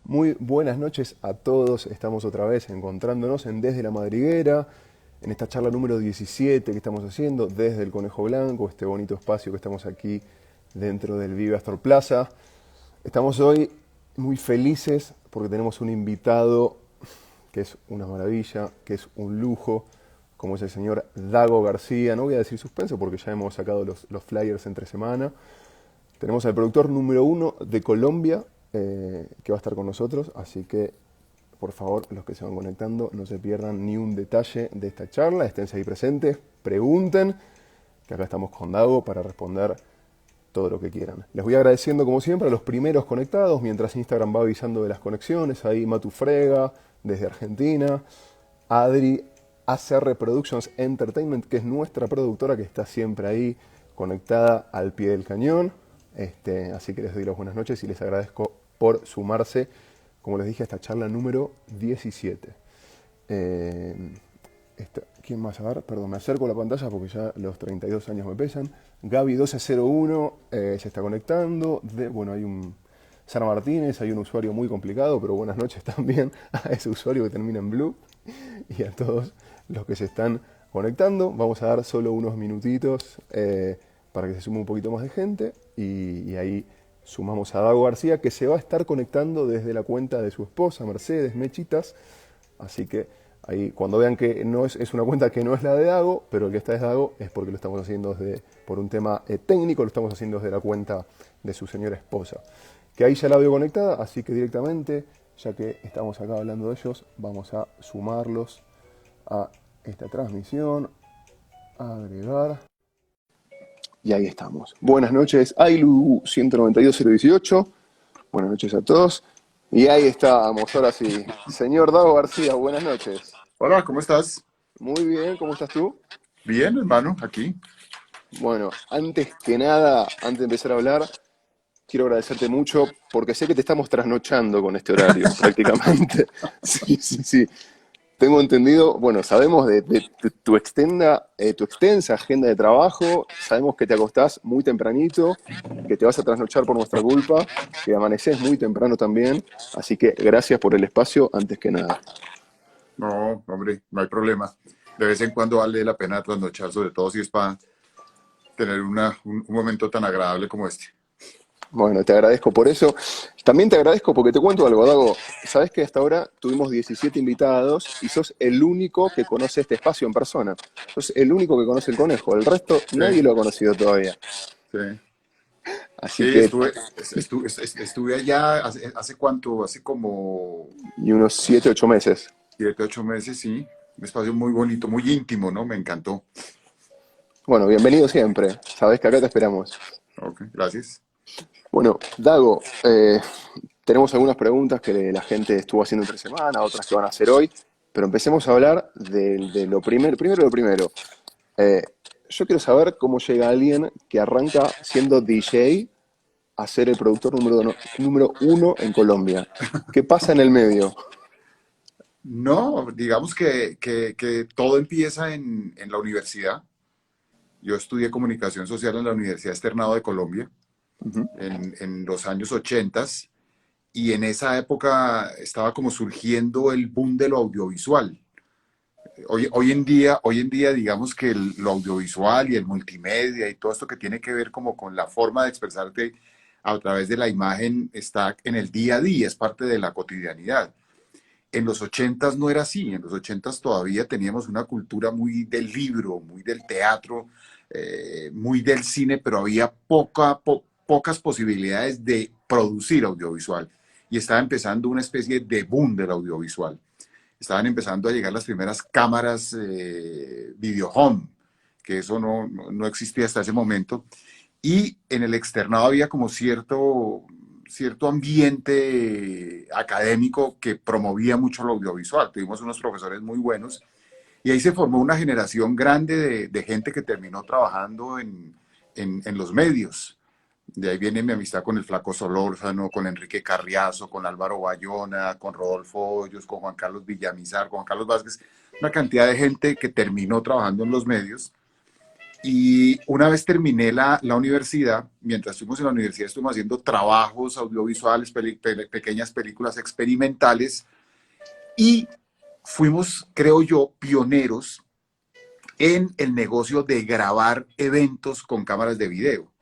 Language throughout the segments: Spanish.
Muy buenas noches a todos. Estamos otra vez encontrándonos en Desde la Madriguera, en esta charla número 17 que estamos haciendo desde el Conejo Blanco, este bonito espacio que estamos aquí dentro del Vive Astor Plaza. Estamos hoy muy felices porque tenemos un invitado que es una maravilla, que es un lujo, como es el señor Dago García. No voy a decir suspenso porque ya hemos sacado los flyers entre semana. Tenemos al productor número uno de Colombia, que va a estar con nosotros, así que por favor, los que se van conectando, no se pierdan ni un detalle de esta charla, esténse ahí presentes, pregunten, que acá estamos con Dago para responder todo lo que quieran. Les voy agradeciendo como siempre a los primeros conectados, mientras Instagram va avisando de las conexiones, ahí Matu Frega, desde Argentina, Adri, ACR Productions Entertainment, que es nuestra productora que está siempre ahí conectada al pie del cañón. Así que les doy las buenas noches y les agradezco por sumarse, como les dije, a esta charla número 17. ¿Quién más? A ver, perdón, me acerco a la pantalla porque ya los 32 años me pesan. Gaby1201 se está conectando. Bueno, hay un Sara Martínez, hay un usuario muy complicado, pero buenas noches también a ese usuario que termina en blue y a todos los que se están conectando. Vamos a dar solo unos minutitos para que se sume un poquito más de gente y ahí sumamos a Dago García, que se va a estar conectando desde la cuenta de su esposa, Mercedes Mechitas. Así que ahí, cuando vean que no es una cuenta que no es la de Dago, pero el que está es Dago, es porque lo estamos haciendo por un tema técnico, lo estamos haciendo desde la cuenta de su señora esposa. Que ahí ya la veo conectada, así que directamente, ya que estamos acá hablando de ellos, vamos a sumarlos a esta transmisión, agregar. Y ahí estamos. Buenas noches, Ailu 192018. Buenas noches a todos. Y ahí estamos, ahora sí. Señor Dago García, buenas noches. Hola, ¿cómo estás? Muy bien, ¿cómo estás tú? Bien, hermano, aquí. Bueno, antes que nada, antes de empezar a hablar, quiero agradecerte mucho porque sé que te estamos trasnochando con este horario, prácticamente. Sí, sí, sí. Tengo entendido, bueno, sabemos de tu extensa agenda de trabajo, sabemos que te acostás muy tempranito, que te vas a trasnochar por nuestra culpa, que amaneces muy temprano también, así que gracias por el espacio antes que nada. No, hombre, no hay problema. De vez en cuando vale la pena trasnochar, sobre todo si es para tener un momento tan agradable como este. Bueno, te agradezco por eso. También te agradezco porque te cuento algo, Dago. Sabes que hasta ahora tuvimos 17 invitados y sos el único que conoce este espacio en persona. Sos el único que conoce el conejo. El resto Sí, nadie lo ha conocido todavía. sí. Sí, Así que, estuve allá hace cuánto, hace como y unos 7, 8 meses. 7, 8 meses, sí. Un espacio muy bonito, muy íntimo, ¿no? Me encantó. Bueno, bienvenido siempre. Sabes que acá te esperamos. Ok, gracias. Bueno, Dago, tenemos algunas preguntas que la gente estuvo haciendo entre semana, otras que van a hacer hoy, pero empecemos a hablar de lo primero. Primero lo primero. Eh, yo quiero saber cómo llega alguien que arranca siendo DJ a ser el productor número uno en Colombia. ¿Qué pasa en el medio? No, digamos que todo empieza en la universidad. Yo estudié comunicación social en la Universidad Externado de Colombia Ujú. en los años 80 y en esa época estaba como surgiendo el boom de lo audiovisual. Hoy en día digamos que lo audiovisual y el multimedia y todo esto que tiene que ver como con la forma de expresarte a través de la imagen está en el día a día, es parte de la cotidianidad. En los 80 no era así, en los 80 todavía teníamos una cultura muy del libro, muy del teatro, muy del cine, pero había pocas posibilidades de producir audiovisual. Y estaba empezando una especie de boom del audiovisual. Estaban empezando a llegar las primeras cámaras video home, que eso no existía hasta ese momento. Y en el externado había como cierto ambiente académico que promovía mucho lo audiovisual. Tuvimos unos profesores muy buenos y ahí se formó una generación grande de gente que terminó trabajando en los medios. De ahí viene mi amistad con el Flaco Solórzano, con Enrique Carriazo, con Álvaro Bayona, con Rodolfo Hoyos, con Juan Carlos Villamizar, con Juan Carlos Vázquez, una cantidad de gente que terminó trabajando en los medios Y una vez terminé la universidad, mientras estuvimos en la universidad estuvimos haciendo trabajos audiovisuales, pequeñas películas experimentales y fuimos, creo yo, pioneros en el negocio de grabar eventos con cámaras de video.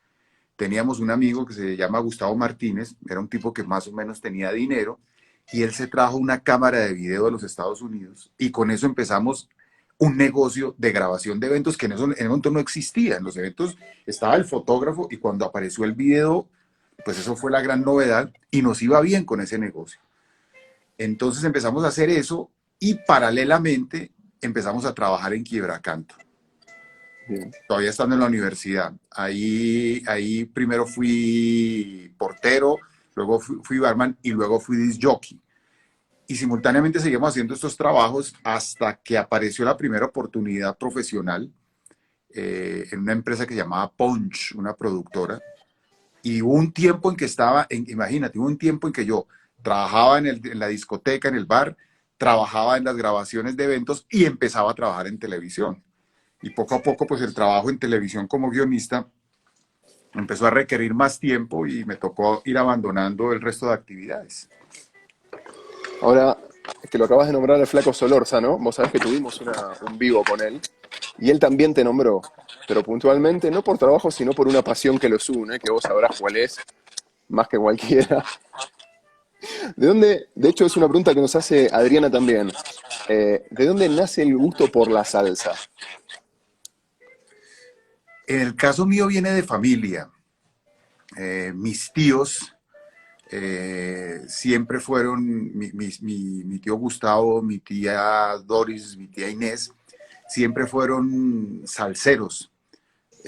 Teníamos un amigo que se llama Gustavo Martínez, era un tipo que más o menos tenía dinero, y él se trajo una cámara de video de los Estados Unidos, y con eso empezamos un negocio de grabación de eventos que en el momento no existía. En los eventos estaba el fotógrafo, y cuando apareció el video, pues eso fue la gran novedad, y nos iba bien con ese negocio. Entonces empezamos a hacer eso, y paralelamente empezamos a trabajar en Quiebracanto, Bien. todavía estando en la universidad. Ahí primero fui portero, luego fui barman y luego fui disc jockey. Y simultáneamente seguimos haciendo estos trabajos hasta que apareció la primera oportunidad profesional en una empresa que se llamaba Punch, una productora. Y hubo un tiempo en que imagínate, hubo un tiempo en que yo trabajaba en la discoteca, en el bar, trabajaba en las grabaciones de eventos y empezaba a trabajar en televisión. Y poco a poco, pues el trabajo en televisión como guionista empezó a requerir más tiempo y me tocó ir abandonando el resto de actividades. Ahora, que lo acabas de nombrar al Flaco Solórzano, vos sabés que tuvimos un vivo con él, y él también te nombró, pero puntualmente no por trabajo, sino por una pasión que los une, que vos sabrás cuál es, más que cualquiera. ¿De dónde? De hecho, es una pregunta que nos hace Adriana también. ¿De dónde nace el gusto por la salsa? En el caso mío viene de familia. Mis tíos siempre fueron, mi tío Gustavo, mi tía Doris, mi tía Inés, siempre fueron salseros.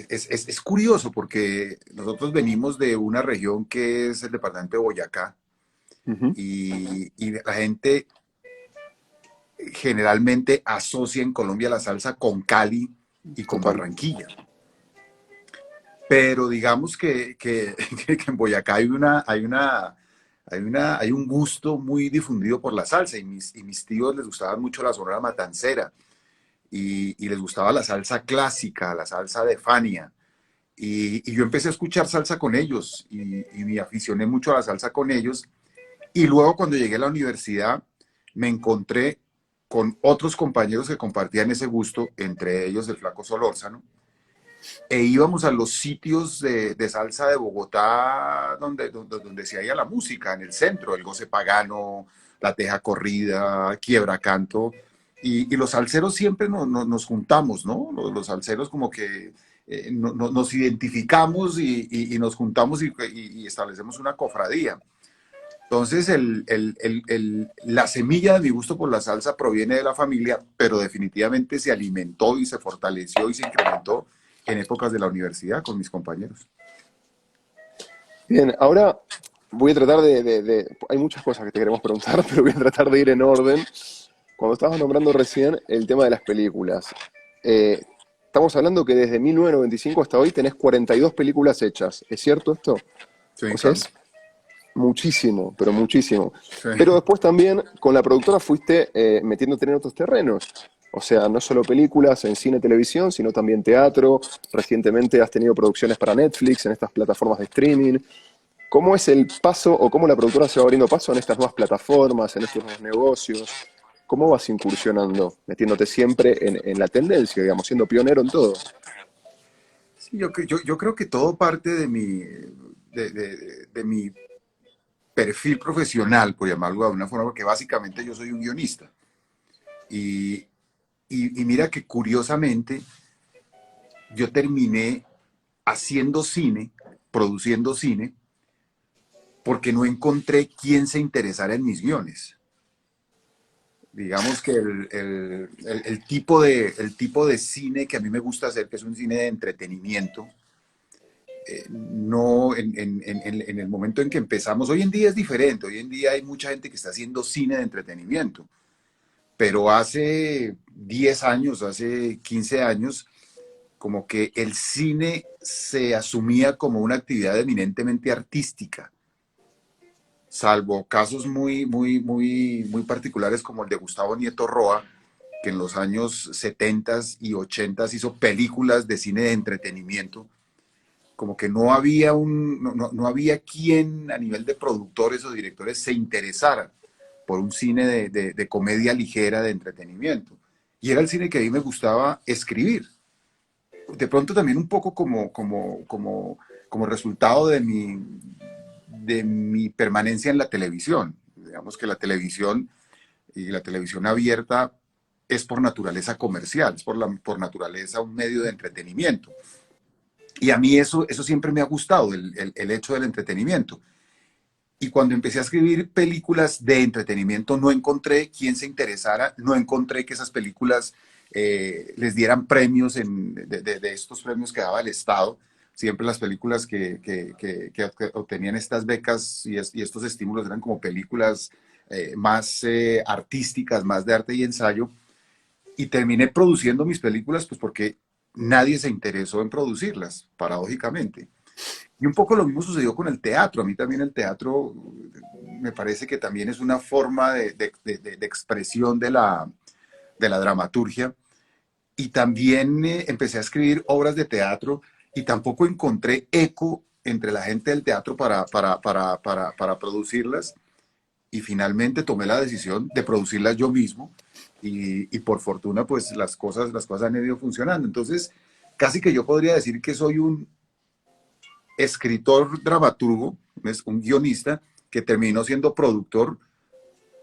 Es curioso porque nosotros venimos de una región que es el departamento de Boyacá Ujú. y la gente generalmente asocia en Colombia la salsa con Cali y con Total. Barranquilla. Pero digamos que en Boyacá hay un gusto muy difundido por la salsa y mis tíos les gustaba mucho la Sonora Matancera y les gustaba la salsa clásica, la salsa de Fania. Y yo empecé a escuchar salsa con ellos y me aficioné mucho a la salsa con ellos. Y luego cuando llegué a la universidad me encontré con otros compañeros que compartían ese gusto, entre ellos el Flaco Solórzano, e íbamos a los sitios de salsa de Bogotá donde se halla la música, en el centro, el Goce Pagano, la Teja Corrida, Quiebra Canto, y los salseros siempre nos juntamos, ¿no? Los salseros como que nos identificamos y nos juntamos y establecemos una cofradía. Entonces, la semilla de mi gusto por la salsa proviene de la familia, pero definitivamente se alimentó y se fortaleció y se incrementó en épocas de la universidad con mis compañeros. Bien, ahora voy a tratar Hay muchas cosas que te queremos preguntar, pero voy a tratar de ir en orden. Cuando estabas nombrando recién el tema de las películas, eh, estamos hablando que desde 1995 hasta hoy tenés 42 películas hechas. ¿Es cierto esto? Sí, O sea, Carlos. es muchísimo, pero muchísimo. Sí. Pero después también con la productora fuiste metiéndote en otros terrenos. O sea, no solo películas en cine, televisión, sino también teatro. Recientemente has tenido producciones para Netflix, en estas plataformas de streaming. ¿Cómo es el paso o cómo la productora se va abriendo paso en estas nuevas plataformas, en estos nuevos negocios? ¿Cómo vas incursionando, metiéndote siempre en la tendencia, digamos, siendo pionero en todo? Sí, yo creo que todo parte de mi perfil profesional, por llamarlo de alguna forma, porque básicamente yo soy un guionista. Y, y mira que curiosamente yo terminé haciendo cine, produciendo cine, porque no encontré quién se interesara en mis guiones. Digamos que el tipo de cine que a mí me gusta hacer, que es un cine de entretenimiento, no en el momento en que empezamos, hoy en día es diferente, hoy en día hay mucha gente que está haciendo cine de entretenimiento, pero hace 10 años, hace 15 años, como que el cine se asumía como una actividad eminentemente artística, salvo casos muy particulares como el de Gustavo Nieto Roa, que en los años 70 y 80 hizo películas de cine de entretenimiento, como que no había quien a nivel de productores o directores se interesara por un cine de comedia ligera, de entretenimiento. Y era el cine que a mí me gustaba escribir. De pronto también un poco como resultado de mi permanencia en la televisión. Digamos que la televisión y la televisión abierta es por naturaleza comercial, es por naturaleza un medio de entretenimiento. Y a mí eso siempre me ha gustado, el hecho del entretenimiento. Y cuando empecé a escribir películas de entretenimiento, no encontré quien se interesara, no encontré que esas películas les dieran premios de estos premios que daba el Estado. Siempre las películas que obtenían estas becas y estos estímulos eran como películas más artísticas, más de arte y ensayo. Y terminé produciendo mis películas pues porque nadie se interesó en producirlas, paradójicamente. Y un poco lo mismo sucedió con el teatro. A mí también el teatro me parece que también es una forma de expresión de la dramaturgia. Y también empecé a escribir obras de teatro y tampoco encontré eco entre la gente del teatro para producirlas. Y finalmente tomé la decisión de producirlas yo mismo y por fortuna pues las cosas han ido funcionando. Entonces, casi que yo podría decir que soy un escritor dramaturgo, es un guionista que terminó siendo productor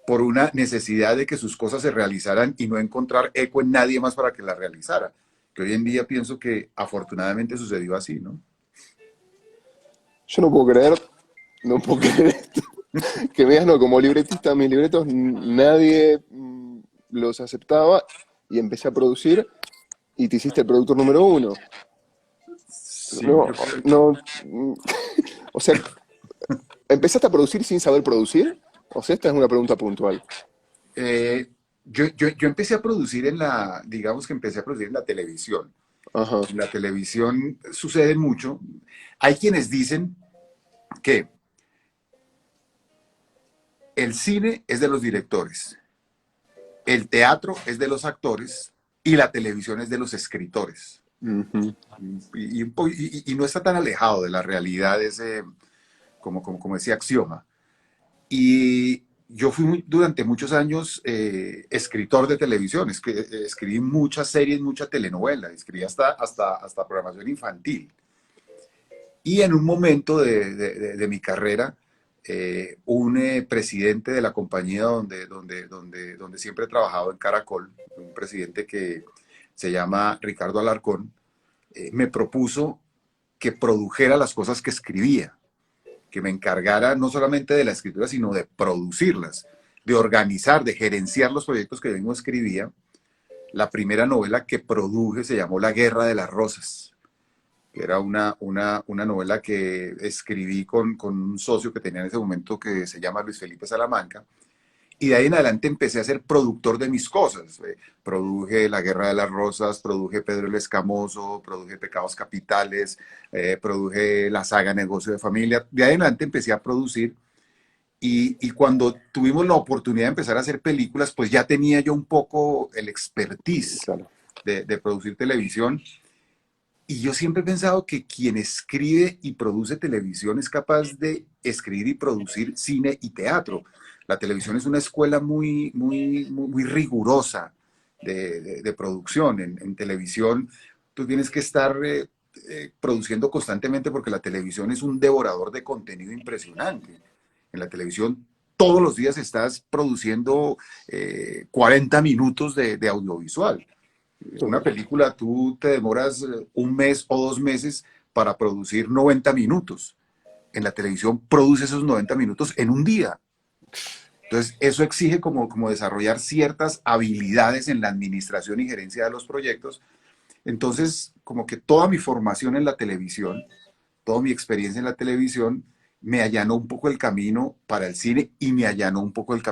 por una necesidad de que sus cosas se realizaran y no encontrar eco en nadie más para que las realizara. Que hoy en día pienso que afortunadamente sucedió así, ¿no? Yo no puedo creer esto. Que me digas, no, como libretista, mis libretos nadie los aceptaba y empecé a producir y te hiciste el productor número uno. Sí, No, yo creo que no, o sea, ¿empezaste a producir sin saber producir? O sea, esta es una pregunta puntual. yo empecé a producir digamos que empecé a producir en la televisión. Ajá. En la televisión sucede mucho. Hay quienes dicen que el cine es de los directores, el teatro es de los actores y la televisión es de los escritores. Ujú. Y no está tan alejado de la realidad ese, como decía, axioma. Y yo fui durante muchos años escritor de televisión, escribí muchas series, mucha telenovela, escribí hasta programación infantil. Y en un momento de mi carrera, un presidente de la compañía donde siempre he trabajado en Caracol, un presidente que se llama Ricardo Alarcón, me propuso que produjera las cosas que escribía, que me encargara no solamente de la escritura, sino de producirlas, de organizar, de gerenciar los proyectos que yo mismo escribía. La primera novela que produje se llamó La Guerra de las Rosas, que era una novela que escribí con un socio que tenía en ese momento que se llama Luis Felipe Salamanca. Y de ahí en adelante empecé a ser productor de mis cosas. Produje La Guerra de las Rosas, produje Pedro el Escamoso, produje Pecados Capitales, produje la saga Negocio de Familia. De ahí en adelante empecé a producir y cuando tuvimos la oportunidad de empezar a hacer películas, pues ya tenía yo un poco el expertise Claro. de producir televisión. Y yo siempre he pensado que quien escribe y produce televisión es capaz de escribir y producir cine y teatro. La televisión es una escuela muy rigurosa de producción. En televisión tú tienes que estar produciendo constantemente porque la televisión es un devorador de contenido impresionante. En la televisión todos los días estás produciendo 40 minutos de audiovisual. Una Total. película, tú te demoras un mes o 2 meses para producir 90 minutos. En la televisión produce esos 90 minutos en un día. Entonces, eso exige como desarrollar ciertas habilidades en la administración y gerencia de los proyectos. Entonces, como que toda mi formación en la televisión, toda mi experiencia en la televisión, me allanó un poco el camino para el cine y me allanó un poco el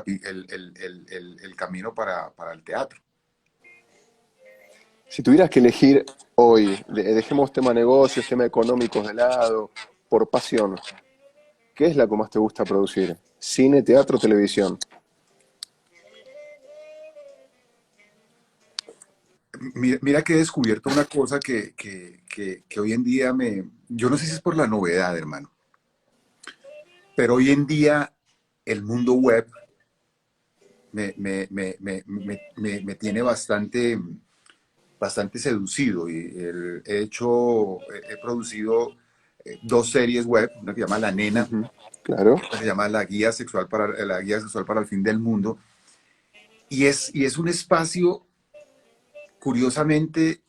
camino para el teatro. Si tuvieras que elegir hoy, dejemos tema negocios, tema económicos de lado, por pasión, ¿qué es la que más te gusta producir? ¿Cine, teatro, televisión? Mira que he descubierto una cosa que hoy en día yo no sé si es por la novedad, hermano, pero hoy en día el mundo web me tiene bastante seducido y he producido dos series web, una que se llama La Nena, Ujú. Claro. otra que se llama La Guía Sexual para el Fin del Mundo, y es un espacio, curiosamente,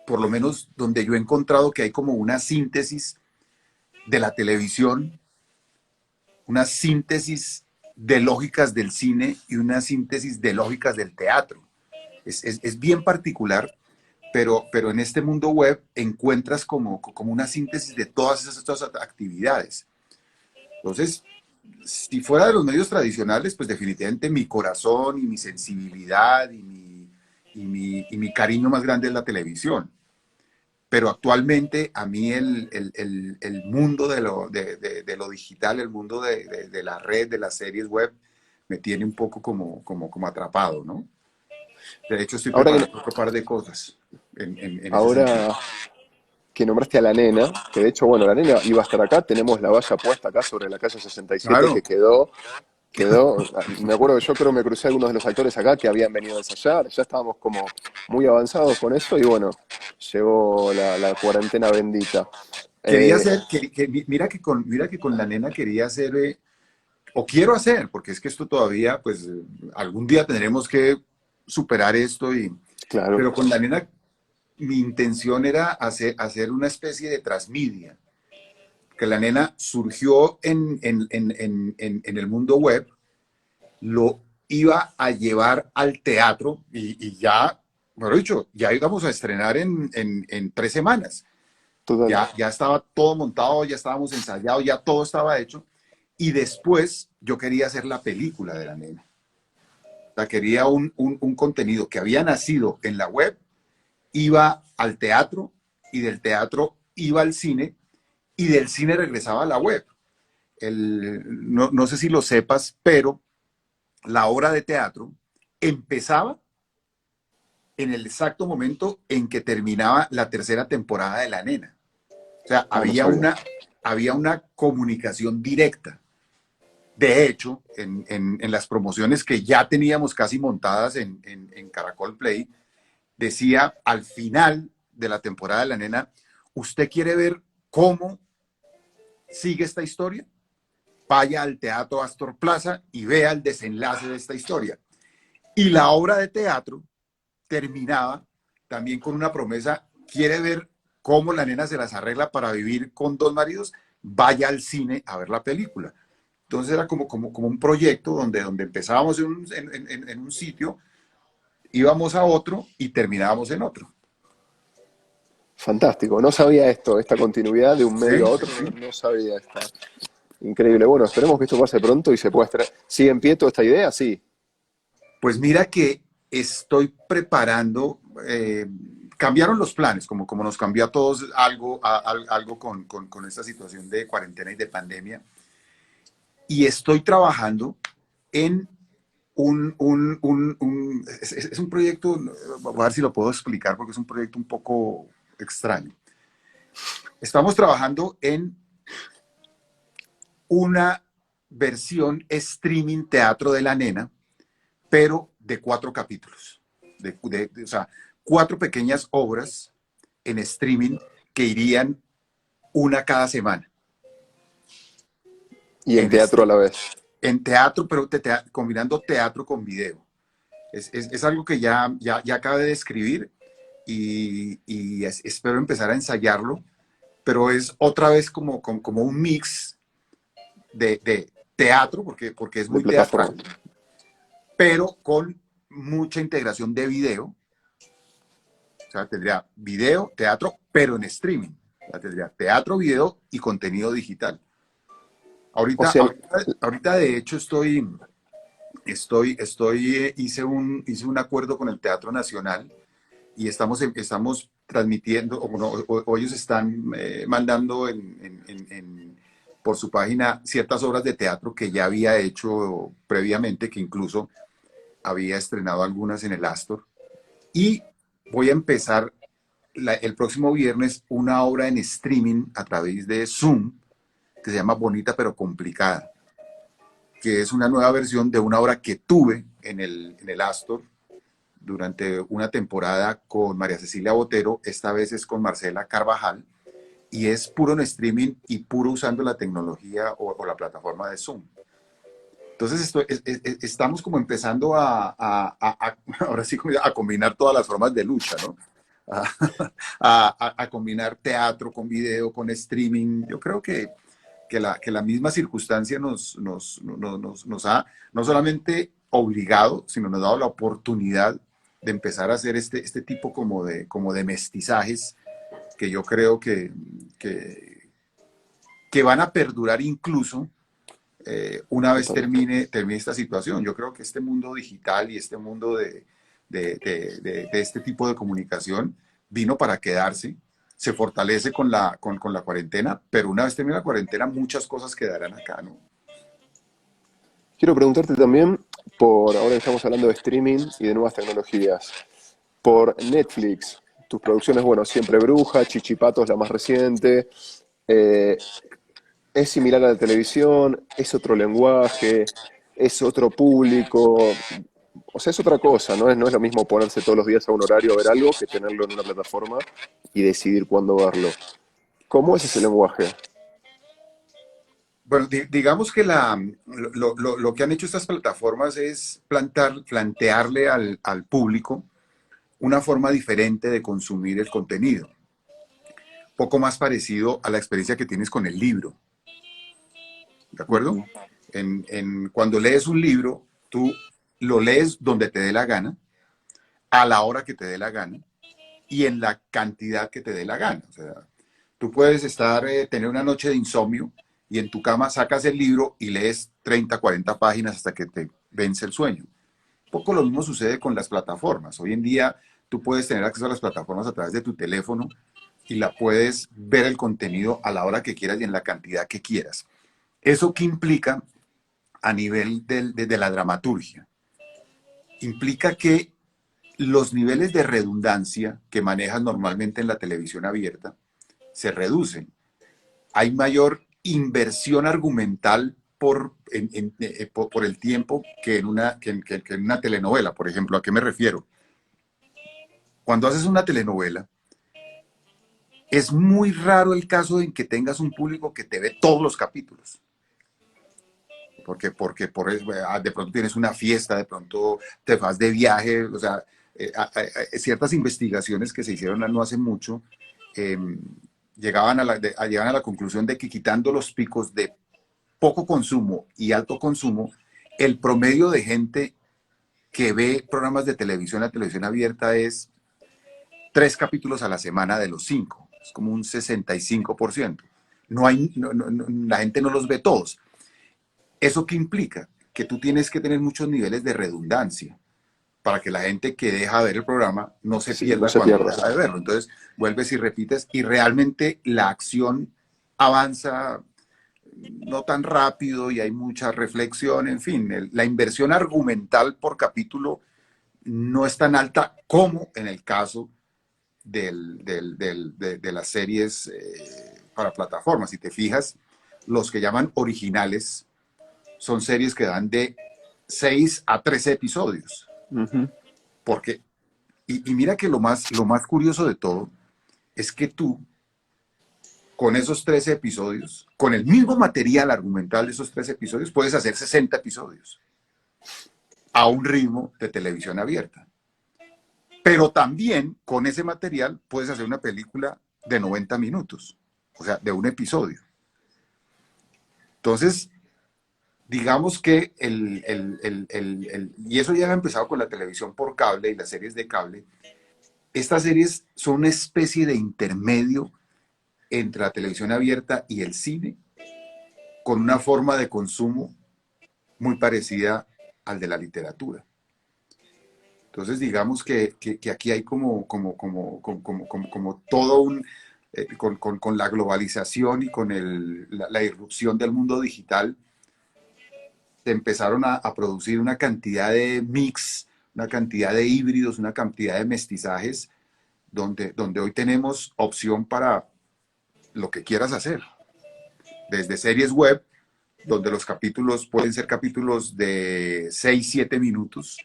por lo menos donde yo he encontrado que hay como una síntesis de la televisión, una síntesis de lógicas del cine y una síntesis de lógicas del teatro. Es bien particular, pero en este mundo web encuentras como una síntesis de todas esas actividades. Entonces, si fuera de los medios tradicionales, pues definitivamente mi corazón y mi sensibilidad y mi cariño más grande es la televisión. Pero actualmente a mí el mundo de lo digital, el mundo de la red, de las series web, me tiene un poco como atrapado, ¿no? De hecho, estoy Ahora preparando que, otro par de cosas en ese sentido. ahora que nombraste a la nena, que de hecho, bueno, la nena iba a estar acá, tenemos la valla puesta acá sobre la calle 67 Claro, que me acuerdo que yo creo me crucé a algunos de los actores acá que habían venido a ensayar, ya estábamos como muy avanzados con eso y bueno, llegó la cuarentena bendita. quería Eh, hacer, mira que con la nena quería hacer, o quiero hacer, porque es que esto todavía, pues algún día tendremos que superar esto, claro, pero con la nena mi intención era hacer una especie de transmedia, que la nena surgió en el mundo web, lo iba a llevar al teatro y ya, mejor dicho, ya íbamos a estrenar en 3 semanas. total. Ya estaba todo montado, ya estábamos ensayados, ya todo estaba hecho. Y después yo quería hacer la película de la nena. O sea, quería un contenido que había nacido en la web, iba al teatro y del teatro iba al cine y del cine regresaba a la web. No sé si lo sepas, pero la obra de teatro empezaba en el exacto momento en que terminaba la tercera temporada de La Nena. O sea, Ah, no sabía. había una comunicación directa. De hecho, en las promociones que ya teníamos casi montadas en Caracol Play, decía al final de la temporada de La Nena, ¿usted quiere ver cómo sigue esta historia? Vaya al Teatro Astor Plaza y vea el desenlace de esta historia. Y la obra de teatro terminaba también con una promesa, quiere ver cómo la nena se las arregla para vivir con dos maridos, vaya al cine a ver la película. Entonces era como un proyecto donde empezábamos en un sitio, íbamos a otro y terminábamos en otro. Fantástico, no sabía esto, esta continuidad de un Sí, medio a sí, otro, sí. no sabía esta. Increíble. Bueno, esperemos que esto pase pronto y se pueda estrenar. ¿Sigue en pie toda esta idea? Sí. Pues mira que estoy preparando, cambiaron los planes, como nos cambió a todos algo con esta situación de cuarentena y de pandemia, y estoy trabajando en es un proyecto, voy a ver si lo puedo explicar porque es un proyecto un poco extraño. Estamos trabajando en una versión streaming teatro de la nena, pero de 4 capítulos. O sea, 4 pequeñas obras en streaming que irían una cada semana. Y en En, teatro a la vez. en teatro, pero combinando teatro con video. Es algo que ya acabé de escribir y espero empezar a ensayarlo, pero es otra vez como un mix de teatro, porque es De muy plataforma. teatral, pero con mucha integración de video. O sea, tendría video, teatro, pero en streaming. O sea, tendría teatro, video y contenido digital. O Ahorita, sea, ahorita, ahorita de hecho hice un acuerdo con el Teatro Nacional y estamos transmitiendo, o ellos están mandando por su página ciertas obras de teatro que ya había hecho previamente, que incluso había estrenado algunas en el Astor. Y voy a empezar el próximo viernes una obra en streaming a través de Zoom que se llama Bonita pero Complicada, que es una nueva versión de una obra que tuve en el Astor durante una temporada con María Cecilia Botero, esta vez es con Marcela Carvajal, y es puro en streaming y puro usando la tecnología o la plataforma de Zoom. Entonces estamos como empezando ahora sí, a combinar todas las formas de lucha, ¿no? A, a combinar teatro con video, con streaming. Yo creo que la misma circunstancia nos ha no solamente obligado, sino nos ha dado la oportunidad de empezar a hacer este tipo como de mestizajes que yo creo que van a perdurar incluso una vez Total. termine esta situación. Yo creo que este mundo digital y este mundo de este tipo de comunicación vino para quedarse, se fortalece con la cuarentena, pero una vez termine la cuarentena muchas cosas quedarán acá, ¿no? Quiero preguntarte también, ahora que estamos hablando de streaming y de nuevas tecnologías, por Netflix, tus producciones, bueno, Siempre Bruja, Chichipato es la más reciente, eh, es similar a la televisión, es otro lenguaje, es otro público, o sea, es otra cosa, no es lo mismo ponerse todos los días a un horario a ver algo que tenerlo en una plataforma y decidir cuándo verlo. ¿Cómo es ese lenguaje? Bueno, digamos que lo que han hecho estas plataformas es plantearle al público una forma diferente de consumir el contenido, poco más parecido a la experiencia que tienes con el libro, ¿de acuerdo? Ujú. Cuando lees un libro, tú lo lees donde te dé la gana, a la hora que te dé la gana y en la cantidad que te dé la gana. O sea, tú puedes tener una noche de insomnio y en tu cama sacas el libro y lees 30, 40 páginas hasta que te vence el sueño. Un poco lo mismo sucede con las plataformas. Hoy en día tú puedes tener acceso a las plataformas a través de tu teléfono y la puedes ver el contenido a la hora que quieras y en la cantidad que quieras. ¿Eso qué implica a nivel de la dramaturgia? Implica que los niveles de redundancia que manejas normalmente en la televisión abierta se reducen. Hay mayor inversión argumental por el tiempo que que en una telenovela, por ejemplo. ¿A qué me refiero? Cuando haces una telenovela, es muy raro el caso en que tengas un público que te ve todos los capítulos. De pronto tienes una fiesta, de pronto te vas de viaje, o sea, ciertas investigaciones que se hicieron no hace mucho eh, llegaban a la conclusión de que quitando los picos de poco consumo y alto consumo, el promedio de gente que ve programas de televisión, la televisión abierta es 3 capítulos a la semana de los 5, es como un 65%. La gente no los ve todos. ¿Eso qué implica? Que tú tienes que tener muchos niveles de redundancia para que la gente que deja de ver el programa no se Sí, no pierda se cuando pierda. deja de verlo. Entonces, vuelves y repites y realmente la acción avanza no tan rápido y hay mucha reflexión, en fin, la inversión argumental por capítulo no es tan alta como en el caso de las series para plataformas. Si te fijas, los que llaman originales son series que dan de 6 a 13 episodios. Ujú. Porque, y mira que lo más curioso de todo es que tú, con esos 13 episodios, con el mismo material argumental de esos 13 episodios, puedes hacer 60 episodios a un ritmo de televisión abierta. Pero también con ese material puedes hacer una película de 90 minutos, o sea, de un episodio. Entonces, digamos que y eso ya ha empezado con la televisión por cable y las series de cable, estas series son una especie de intermedio entre la televisión abierta y el cine, con una forma de consumo muy parecida al de la literatura. Entonces, digamos que aquí hay como todo con la globalización y con la irrupción del mundo digital, se empezaron a producir una cantidad de mix, una cantidad de híbridos, una cantidad de mestizajes donde hoy tenemos opción para lo que quieras hacer. Desde series web, donde los capítulos pueden ser capítulos de 6 7 minutos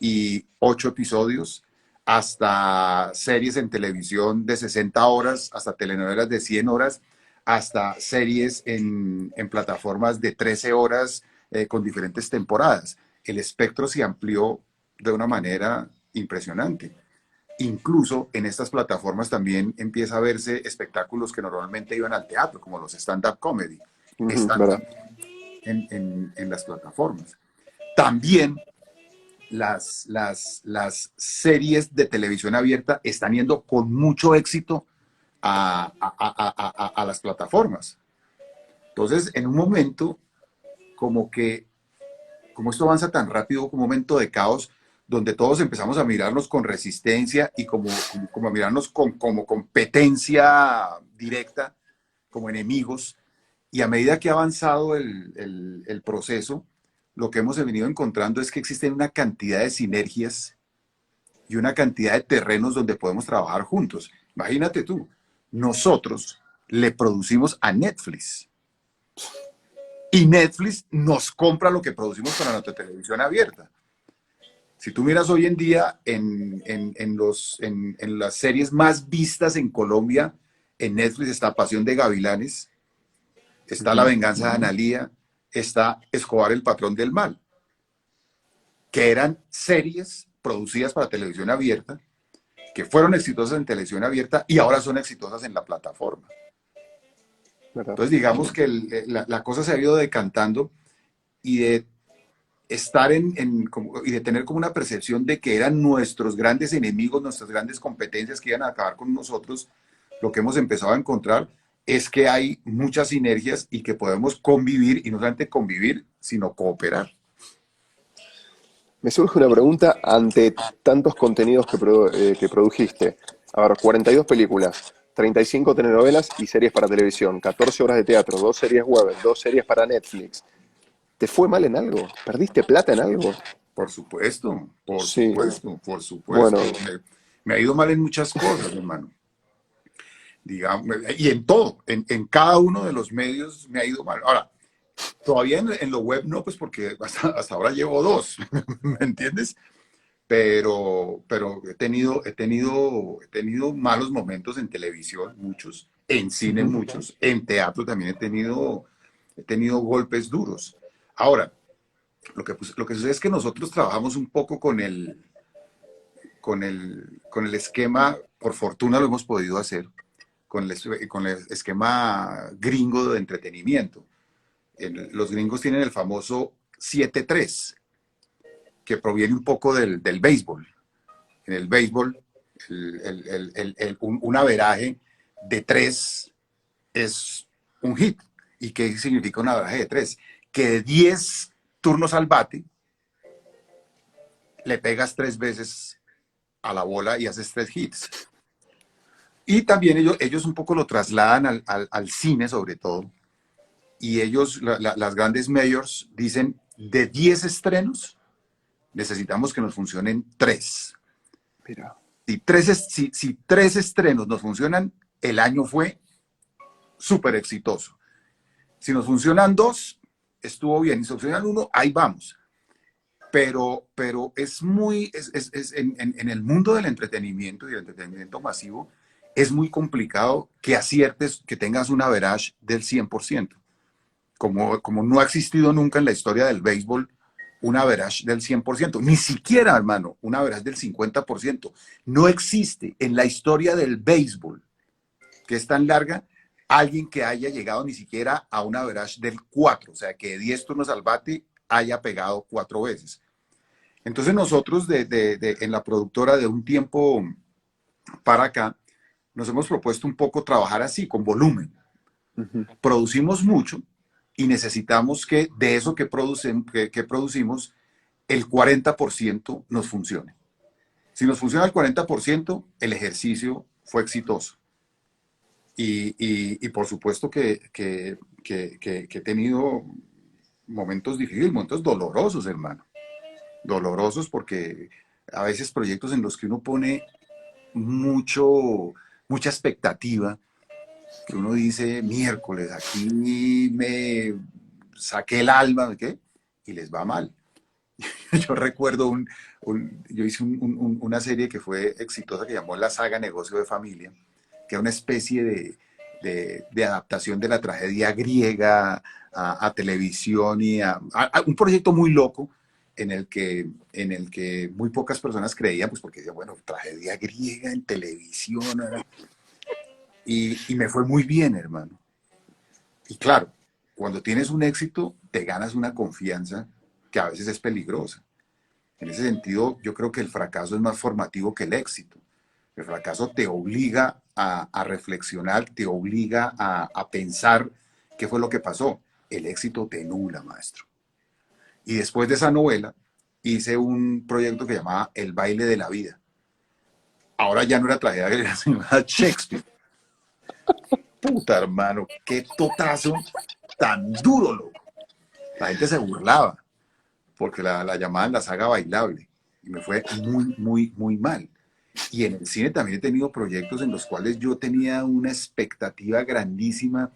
y 8 episodios, hasta series en televisión de 60 horas, hasta telenovelas de 100 horas, hasta series en plataformas de 13 horas con diferentes temporadas. El espectro se amplió de una manera impresionante. Incluso en estas plataformas también empieza a verse espectáculos que normalmente iban al teatro, como los stand-up comedy. Están ¿Verdad? en las plataformas. También las series de televisión abierta están yendo con mucho éxito a las plataformas. Entonces, en un momento como que, como esto avanza tan rápido, un momento de caos, donde todos empezamos a mirarnos con resistencia y como a mirarnos como competencia directa, como enemigos, y a medida que ha avanzado el proceso, lo que hemos venido encontrando es que existen una cantidad de sinergias y una cantidad de terrenos donde podemos trabajar juntos. Imagínate tú, nosotros le producimos a Netflix y Netflix nos compra lo que producimos para nuestra televisión abierta. Si tú miras hoy en día en las series más vistas en Colombia, en Netflix está Pasión de Gavilanes, está La Venganza de Analía, está Escobar el Patrón del Mal, que eran series producidas para televisión abierta, que fueron exitosas en televisión abierta y ahora son exitosas en la plataforma. ¿Verdad? Entonces digamos que la cosa se ha ido decantando y de estar y de tener como una percepción de que eran nuestros grandes enemigos, nuestras grandes competencias que iban a acabar con nosotros, lo que hemos empezado a encontrar es que hay muchas sinergias y que podemos convivir, y no solamente convivir, sino cooperar. Me surge una pregunta ante tantos contenidos que produjiste. A ver, 42 películas, 35 telenovelas y series para televisión, 14 horas de teatro, 2 series web, 2 series para Netflix. ¿Te fue mal en algo? ¿Perdiste plata en algo? Por supuesto, por Sí. supuesto, por supuesto. Bueno, Me ha ido mal en muchas cosas, hermano. Digamos, y en todo, en cada uno de los medios me ha ido mal. Ahora, todavía en lo web no, pues porque hasta ahora llevo dos, ¿me entiendes? Pero he tenido malos momentos en televisión, muchos, en cine, ujú, muchos, en teatro también he tenido golpes duros. Ahora, lo que sucede es que nosotros trabajamos un poco con el esquema, por fortuna lo hemos podido hacer, con el esquema gringo de entretenimiento. Los gringos tienen el famoso 7-3, que proviene un poco del béisbol. En el béisbol, un averaje de 3 es un hit. ¿Y qué significa un averaje de 3? Que de 10 turnos al bate, le pegas 3 veces a la bola y haces 3 hits. Y también ellos un poco lo trasladan al cine, sobre todo. Y ellos, las grandes majors, dicen, de 10 estrenos, necesitamos que nos funcionen 3. mira, Si 3 estrenos nos funcionan, el año fue súper exitoso. Si nos funcionan 2, estuvo bien. Y si funcionan 1, ahí vamos. Pero en el mundo del entretenimiento y el entretenimiento masivo, es muy complicado que aciertes, que tengas un average del 100%. Como no ha existido nunca en la historia del béisbol un average del 100%, ni siquiera, hermano, un average del 50%. No existe en la historia del béisbol, que es tan larga, alguien que haya llegado ni siquiera a un average del 4, o sea, que de 10 turnos al bate haya pegado 4 veces. Entonces nosotros en la productora de un tiempo para acá, nos hemos propuesto un poco trabajar así, con volumen. ujú, Producimos mucho y necesitamos que de eso que producimos, el 40% nos funcione. Si nos funciona el 40%, el ejercicio fue exitoso. Y por supuesto que he tenido momentos difíciles, momentos dolorosos, hermano. Dolorosos porque a veces proyectos en los que uno pone mucha expectativa, que uno dice, miércoles, aquí me saqué el alma, ¿qué? Y les va mal. Yo recuerdo yo hice una serie que fue exitosa que llamó La Saga Negocio de Familia, que era una especie de adaptación de la tragedia griega a televisión y a un proyecto muy loco en el que muy pocas personas creían, pues porque decían, bueno, tragedia griega en televisión, y me fue muy bien, hermano. Y claro, cuando tienes un éxito, te ganas una confianza que a veces es peligrosa. En ese sentido, yo creo que el fracaso es más formativo que el éxito. El fracaso te obliga a reflexionar, te obliga a pensar qué fue lo que pasó. El éxito te nubla, maestro. Y después de esa novela, hice un proyecto que llamaba El baile de la vida. Ahora ya no era tragedia griega, sino era Shakespeare. Puta, hermano, qué totazo tan duro, loco. La gente se burlaba porque la llamaban la saga bailable. Y me fue muy, muy, muy mal. Y en el cine también he tenido proyectos en los cuales yo tenía una expectativa grandísima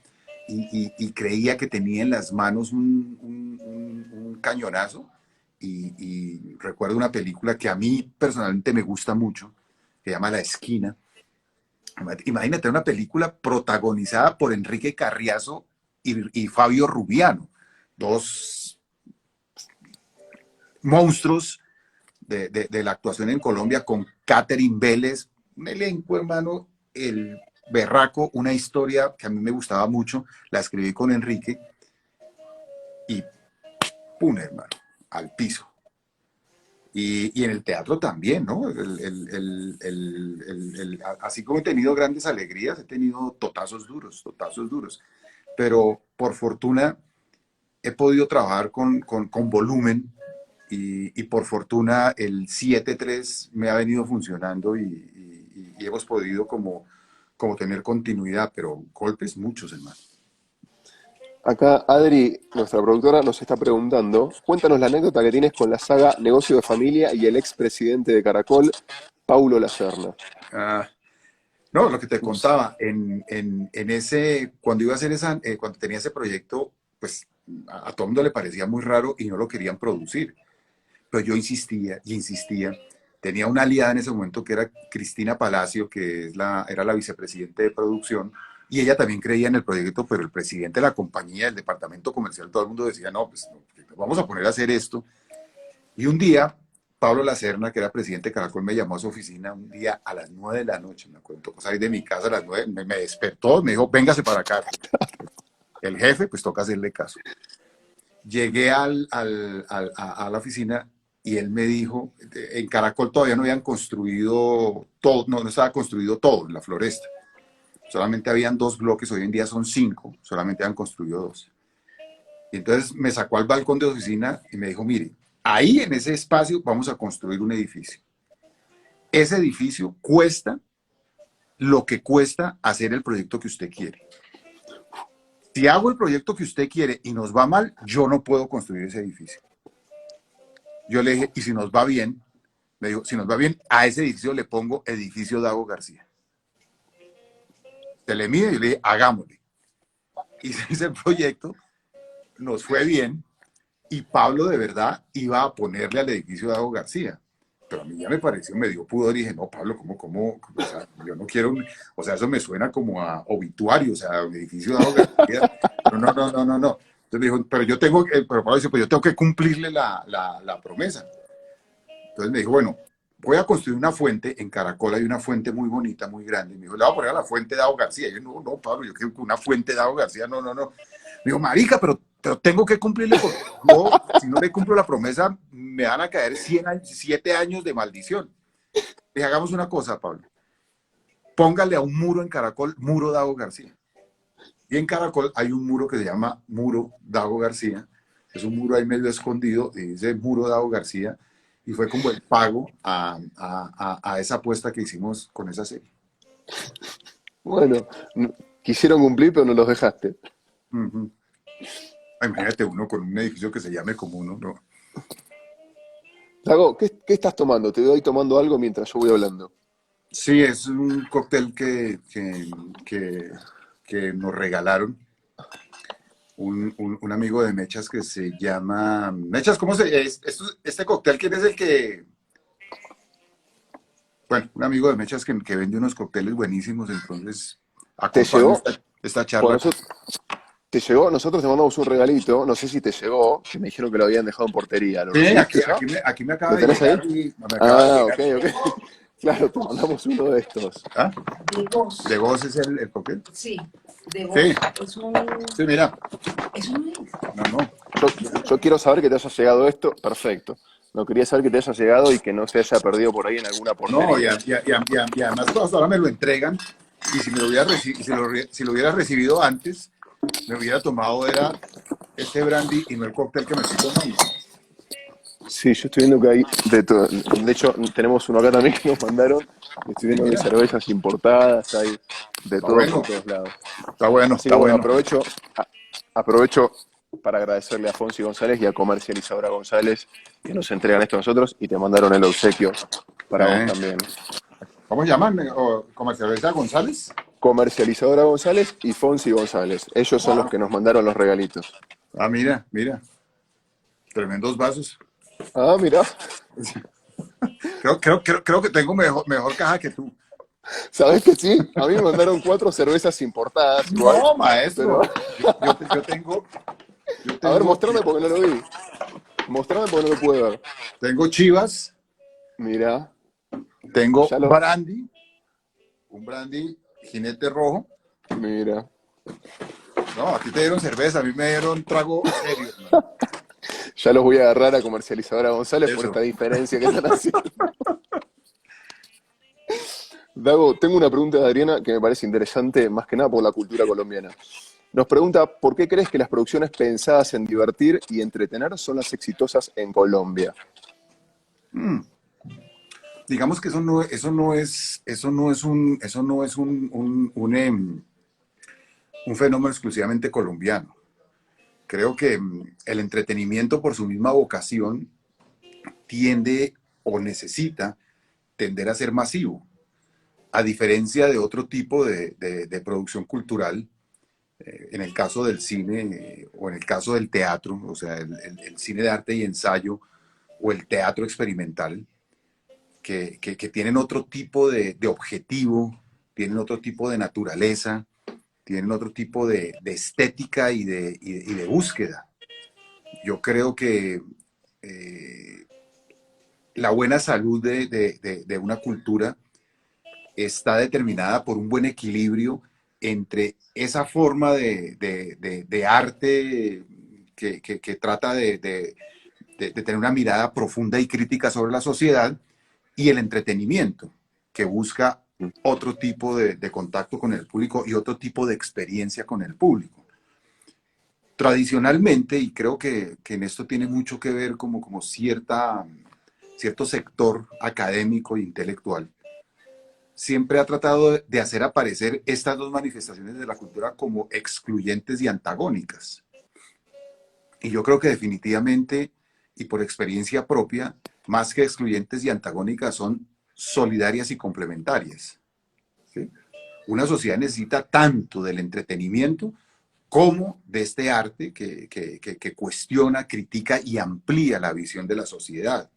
y creía que tenía en las manos un cañonazo. Y recuerdo una película que a mí personalmente me gusta mucho, que se llama La Esquina. Imagínate una película protagonizada por Enrique Carriazo y Fabio Rubiano, dos monstruos de la actuación en Colombia, con Catherine Vélez, un elenco, hermano, el berraco, una historia que a mí me gustaba mucho, la escribí con Enrique y pum, hermano, al piso. Y en el teatro también, ¿no? Así como he tenido grandes alegrías, he tenido totazos duros, totazos duros. Pero por fortuna he podido trabajar con volumen y por fortuna el 7-3 me ha venido funcionando y hemos podido como tener continuidad, pero golpes muchos, hermano. Acá Adri, nuestra productora, nos está preguntando, cuéntanos la anécdota que tienes con la saga Negocio de Familia y el expresidente de Caracol, Paulo Lacerna. Ah, no, lo que te contaba, en ese, cuando iba a hacer cuando tenía ese proyecto, pues a todo el mundo le parecía muy raro y no lo querían producir. Pero yo insistía y insistía. Tenía una aliada en ese momento que era Cristina Palacio, que era la vicepresidente de producción, y ella también creía en el proyecto, pero el presidente de la compañía, el departamento comercial, todo el mundo decía, no, pues no, vamos a poner a hacer esto. Y un día, Pablo Lacerna, que era presidente de Caracol, me llamó a su oficina un día a las 9 de la noche, me acuerdo, salir de mi casa a las 9, me despertó, me dijo, véngase para acá. El jefe, pues toca hacerle caso. Llegué a la oficina y él me dijo, en Caracol todavía no habían construido todo, no estaba construido todo en la floresta. Solamente habían 2 bloques, hoy en día son 5, solamente han construido 2. Y entonces me sacó al balcón de oficina y me dijo, mire, ahí en ese espacio vamos a construir un edificio. Ese edificio cuesta lo que cuesta hacer el proyecto que usted quiere. Si hago el proyecto que usted quiere y nos va mal, yo no puedo construir ese edificio. Yo le dije, y si nos va bien, me dijo, si nos va bien, a ese edificio le pongo edificio Dago García. Se le mide y le dije, hagámosle. Hice ese proyecto, nos fue bien, y Pablo de verdad iba a ponerle al edificio Dago García. Pero a mí ya me pareció, me dio pudor y dije, no, Pablo, ¿cómo? O sea, yo no quiero, o sea, eso me suena como a obituario, o sea, un edificio Dago García. No, no, no, no, no, no. Entonces me dijo, pero Pablo dice, pues yo tengo que cumplirle la promesa. Entonces me dijo, bueno, voy a construir una fuente, en Caracol hay una fuente muy bonita, muy grande. Y me dijo, le voy a poner a la fuente de Dago García. Y yo, no, no, Pablo, yo quiero una fuente de Dago García, no, no, no. Me dijo, marica, pero tengo que cumplirle porque yo, si no le cumplo la promesa, me van a caer 7 años de maldición. Le dije, hagamos una cosa, Pablo. Póngale a un muro en Caracol, muro Dago García. Y en Caracol hay un muro que se llama Muro Dago García. Es un muro ahí medio escondido y dice Muro Dago García. Y fue como el pago a esa apuesta que hicimos con esa serie. Bueno, quisieron cumplir, pero no los dejaste. Uh-huh. Imagínate uno con un edificio que se llame como uno, ¿no? Dago, ¿qué estás tomando? Te doy tomando algo mientras yo voy hablando. Sí, es un cóctel que nos regalaron un amigo de Mechas que se llama... Mechas, ¿cómo se...? Este cóctel, ¿quién es el que...? Bueno, un amigo de Mechas que vende unos cócteles buenísimos, entonces ¿Te acompaño llegó? esta Pues charla con... nosotros, ¿te llegó? Nosotros te mandamos un regalito, no sé si te llegó, que me dijeron que lo habían dejado en portería. ¿Lo Sí, recibiste ya? aquí me acaba ¿Lo de tenés ahí? llegar y me acaba de Ah, llegar. ok, ok. Claro, te mandamos uno de estos. ¿Ah? ¿De vos es el cóctel? Sí, de Sí, voz. sí, mira. Es un No, no. Yo, yo quiero saber que te haya llegado esto, perfecto. No quería saber que te haya llegado y que no se haya perdido por ahí en alguna No, portería. y además todas ahora me lo entregan y si me lo hubiera si lo hubiera recibido antes, me hubiera tomado era este brandy y no el cóctel que me estoy tomando. Sí, yo estoy viendo que hay de todo. De hecho, tenemos uno acá también que nos mandaron. Estoy Sí, viendo que hay mira, cervezas importadas, hay de está todo bueno, por todos lados. está bueno, Así está que bueno, bueno. aprovecho para agradecerle a Fonsi González y a Comercializadora González que nos entregan esto a nosotros y te mandaron el obsequio para vos Eh, también. ¿Cómo se llaman? ¿Comercializa González? Comercializadora González y Fonsi González. Ellos son los Ah, que nos mandaron los regalitos. mira, mira, tremendos vasos. Ah, mira, Creo que tengo mejor caja que tú. ¿sabés que sí? A mí me mandaron 4 cervezas importadas igual, No, pero maestro, yo a ver, tengo, mostrame porque no lo vi. Mostrame porque no lo pude ver. tengo Chivas, Mira, tengo ya lo. brandy, un brandy jinete rojo. Mira, No, a ti te dieron cerveza, a mí me dieron trago serio, hermano. ya los voy a agarrar a Comercializadora González por Eso. esta diferencia que están haciendo. Dago, tengo una pregunta de Adriana que me parece interesante, más que nada por la cultura colombiana. Nos pregunta, ¿por qué crees que las producciones pensadas en divertir y entretener son las exitosas en Colombia? Digamos que eso no es un fenómeno exclusivamente colombiano. Creo que el entretenimiento por su misma vocación tiende o necesita tender a ser masivo, a diferencia de otro tipo de producción cultural, en el caso del cine o en el caso del teatro, o sea, el cine de arte y ensayo o el teatro experimental, que tienen otro tipo de objetivo, tienen otro tipo de naturaleza, tienen otro tipo de estética y de búsqueda. Yo creo que eh, la buena salud de una cultura está determinada por un buen equilibrio entre esa forma de arte que trata de tener una mirada profunda y crítica sobre la sociedad y el entretenimiento, que busca otro tipo de contacto con el público y otro tipo de experiencia con el público. Tradicionalmente, y creo que en esto tiene mucho que ver como cierto sector académico e intelectual, siempre ha tratado de hacer aparecer estas dos manifestaciones de la cultura como excluyentes y antagónicas. Y yo creo que definitivamente, y por experiencia propia, más que excluyentes y antagónicas, son solidarias y complementarias. ¿Sí? Una sociedad necesita tanto del entretenimiento como de este arte que cuestiona, critica y amplía la visión de la sociedad.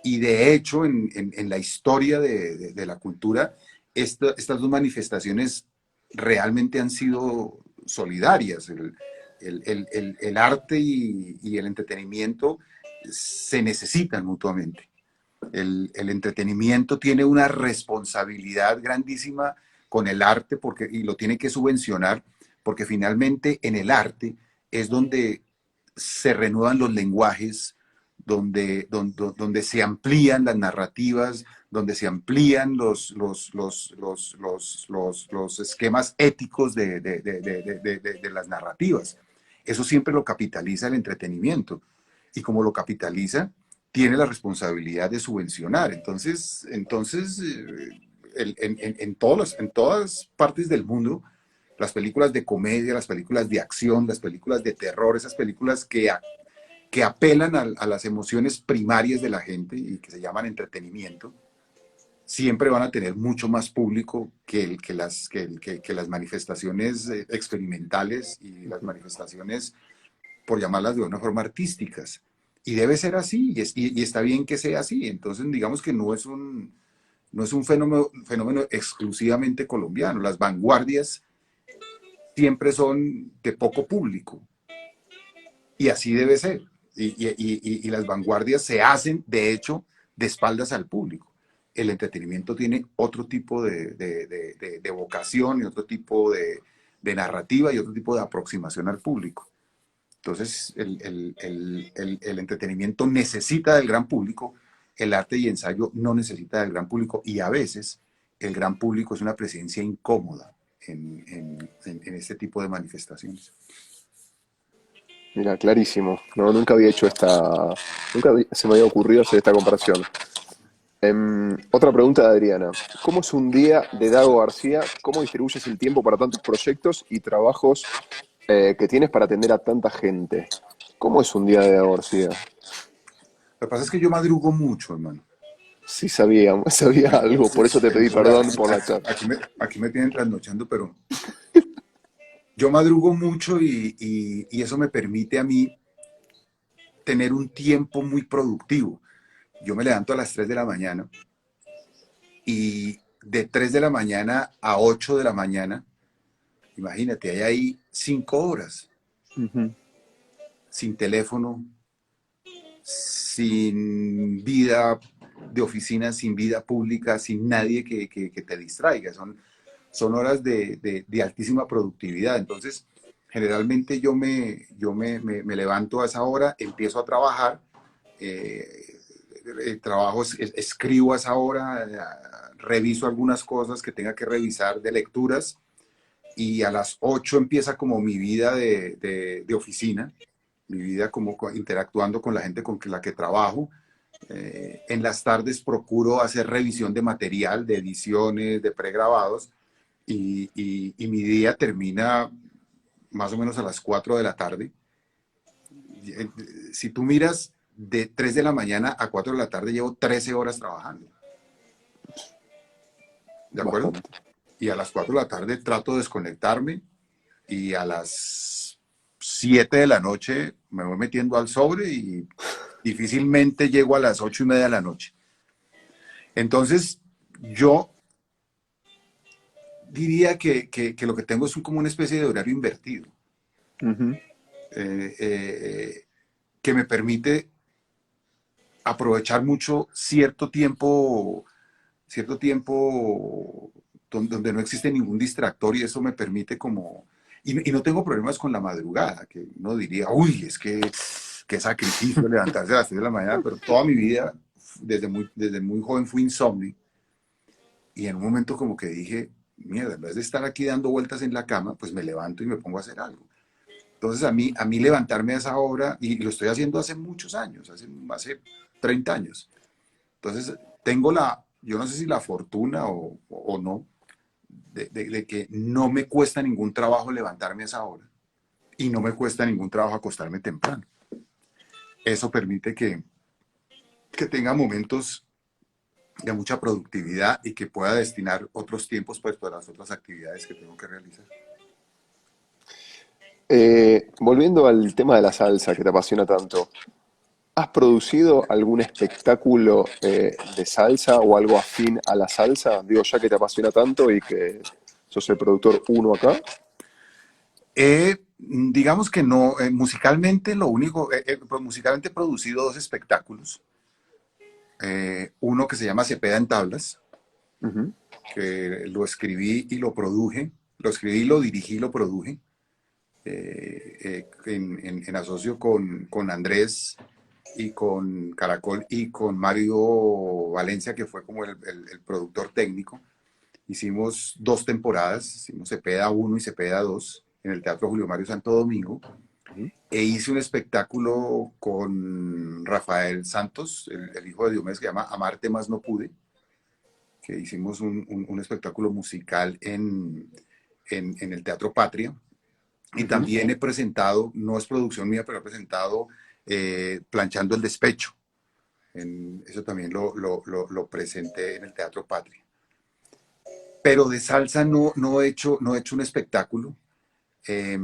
Y de hecho, en la historia de la cultura, estas dos manifestaciones realmente han sido solidarias. El arte y el entretenimiento se necesitan mutuamente. El entretenimiento tiene una responsabilidad grandísima con el arte y lo tiene que subvencionar porque finalmente en el arte es donde se renuevan los lenguajes, donde se amplían las narrativas, donde se amplían los esquemas éticos de las narrativas. Eso siempre lo capitaliza el entretenimiento. Y como lo capitaliza, tiene la responsabilidad de subvencionar. En todas partes del mundo, las películas de comedia, las películas de acción, las películas de terror, esas películas que apelan a las emociones primarias de la gente y que se llaman entretenimiento, siempre van a tener mucho más público que las manifestaciones experimentales y las manifestaciones, por llamarlas de una forma, artísticas. Y debe ser así, y está bien que sea así. Entonces, digamos que no es un fenómeno exclusivamente colombiano. Las vanguardias siempre son de poco público, y así debe ser. Y las vanguardias se hacen, de hecho, de espaldas al público. El entretenimiento tiene otro tipo de vocación y otro tipo de narrativa y otro tipo de aproximación al público. Entonces, el entretenimiento necesita del gran público, el arte y ensayo no necesita del gran público, y a veces el gran público es una presencia incómoda en este tipo de manifestaciones. Mira, clarísimo. No, nunca había hecho se me había ocurrido hacer esta comparación. Otra pregunta de Adriana. ¿Cómo es un día de Dago García? ¿Cómo distribuyes el tiempo para tantos proyectos y trabajos que tienes para atender a tanta gente? ¿Cómo es un día de Dago García? Lo que pasa es que yo madrugo mucho, hermano. Sí sabía, sabía algo, por eso te pedí Entonces, perdón por la charla. aquí me tienen trasnochando, pero yo madrugo mucho, y eso me permite a mí tener un tiempo muy productivo. Yo me levanto a las 3 de la mañana, y de 3 de la mañana a 8 de la mañana, imagínate, hay ahí 5 horas Ujú. sin teléfono, sin vida de oficina, sin vida pública, sin nadie que te distraiga. Son horas de altísima productividad. Entonces, generalmente me levanto a esa hora, empiezo a trabajar, eh, escribo a esa hora, reviso algunas cosas que tenga que revisar de lecturas, y a las 8 empieza como mi vida de oficina, mi vida como interactuando con la gente con la que trabajo. En las tardes procuro hacer revisión de material, de ediciones, de pregrabados, y mi día termina más o menos a las 4 de la tarde. Si tú miras, de 3 de la mañana a 4 de la tarde llevo 13 horas trabajando, ¿de acuerdo? Bastante. Y a las 4 de la tarde trato de desconectarme, y a las 7 de la noche me voy metiendo al sobre, y difícilmente llego a las 8:30 de la noche. Entonces, yo diría que lo que tengo es como una especie de horario invertido, Ujú. eh, eh, que me permite aprovechar mucho cierto tiempo donde no existe ningún distractor, y eso me permite como... Y no tengo problemas con la madrugada, que uno diría, uy, es que qué sacrificio levantarse a las 3 de la mañana, pero toda mi vida, desde muy joven, fui insomnio, y en un momento como que dije, mierda, en vez de estar aquí dando vueltas en la cama, pues me levanto y me pongo a hacer algo. Entonces, a mí levantarme a esa hora, y lo estoy haciendo hace muchos años, hace 30 años. Entonces, yo no sé si la fortuna o no, de que no me cuesta ningún trabajo levantarme a esa hora, y no me cuesta ningún trabajo acostarme temprano. Eso permite que tenga momentos de mucha productividad, y que pueda destinar otros tiempos, pues, para las otras actividades que tengo que realizar. Volviendo al tema de la salsa que te apasiona tanto, ¿has producido algún espectáculo de salsa o algo afín a la salsa? Digo, ya que te apasiona tanto y que sos el productor uno acá. Digamos que no, musicalmente musicalmente he producido dos espectáculos. Uno que se llama Cepeda en Tablas, Ujú. que lo escribí y lo produje, lo escribí, lo dirigí y lo produje, en asocio con Andrés, y con Caracol, y con Mario Valencia, que fue como el productor técnico. Hicimos 2 temporadas, hicimos Cepeda 1 y Cepeda 2 en el Teatro Julio Mario Santo Domingo, Ujú. e hice un espectáculo con Rafael Santos, el hijo de Diomedes, que se llama Amarte más no pude, que hicimos un espectáculo musical en el Teatro Patria. Y Ujú. también he presentado, no es producción mía, pero he presentado Planchando el Despecho, Eso también lo presenté en el Teatro Patria. Pero de salsa no he hecho un espectáculo. Eh,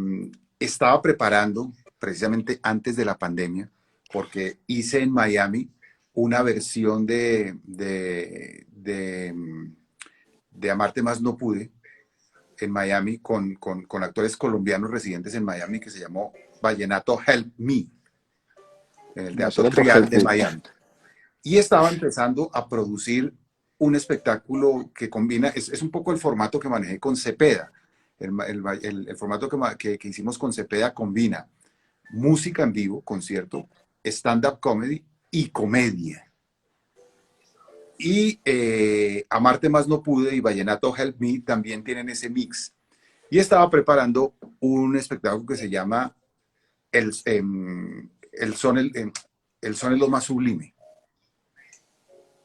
Estaba preparando precisamente antes de la pandemia, porque hice en Miami una versión de Amarte Más No Pude en Miami con actores colombianos residentes en Miami que se llamó Vallenato Help Me en el Teatro Vallenato Trial Help de Me. Miami. Y estaba empezando a producir un espectáculo que combina, es un poco el formato que manejé con Cepeda. El formato que hicimos con Cepeda combina música en vivo, concierto, stand-up comedy y comedia. Y Amarte Más No Pude y Vallenato Help Me también tienen ese mix. Y estaba preparando un espectáculo que se llama el son, el son es lo más sublime,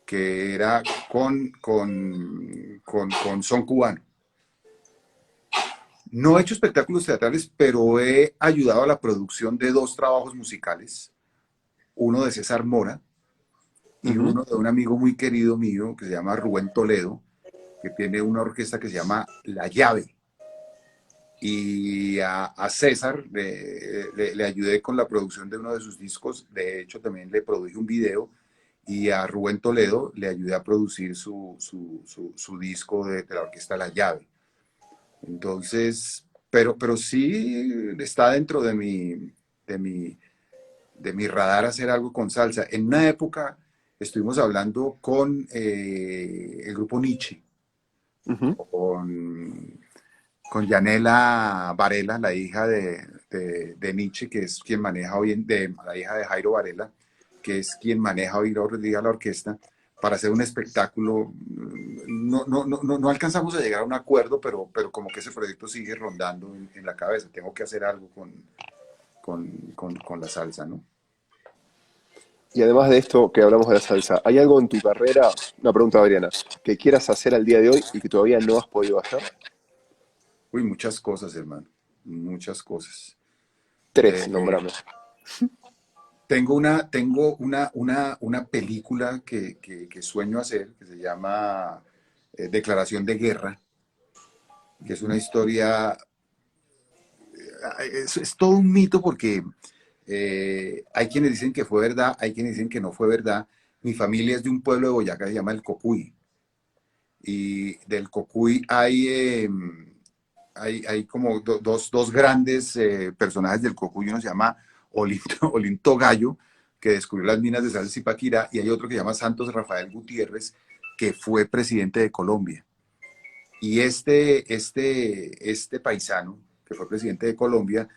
que era con son cubano. No he hecho espectáculos teatrales, pero he ayudado a la producción de 2 trabajos musicales, uno de César Mora y Ujú. uno de un amigo muy querido mío que se llama Rubén Toledo, que tiene una orquesta que se llama La Llave. Y a César le ayudé con la producción de uno de sus discos, de hecho también le produje un video, y a Rubén Toledo le ayudé a producir su disco de la orquesta La Llave. Entonces, pero sí está dentro de mi, de mi radar hacer algo con salsa. En una época estuvimos hablando con el grupo Nietzsche, Ujú. con Yanela Varela, la hija de Nietzsche, que es quien maneja hoy, la hija de Jairo Varela, que es quien maneja hoy la orquesta, para hacer un espectáculo. No alcanzamos a llegar a un acuerdo, pero como que ese proyecto sigue rondando en la cabeza. Tengo que hacer algo con la salsa, ¿no? Y además de esto que hablamos de la salsa, ¿hay algo en tu carrera, una pregunta, Adriana, que quieras hacer al día de hoy y que todavía no has podido hacer? Uy, muchas cosas, hermano, muchas cosas. Tres, Eh, nombrame. tengo una película que sueño hacer, que se llama Declaración de Guerra, que es una historia, es todo un mito porque hay quienes dicen que fue verdad, hay quienes dicen que no fue verdad. Mi familia es de un pueblo de Boyacá que se llama El Cocuy, y del Cocuy hay como dos grandes personajes del Cocuy. Uno se llama Olinto Gallo, que descubrió las minas de sal de Zipaquirá, y hay otro que se llama Santos Rafael Gutiérrez, que fue presidente de Colombia. Y este paisano, que fue presidente de Colombia,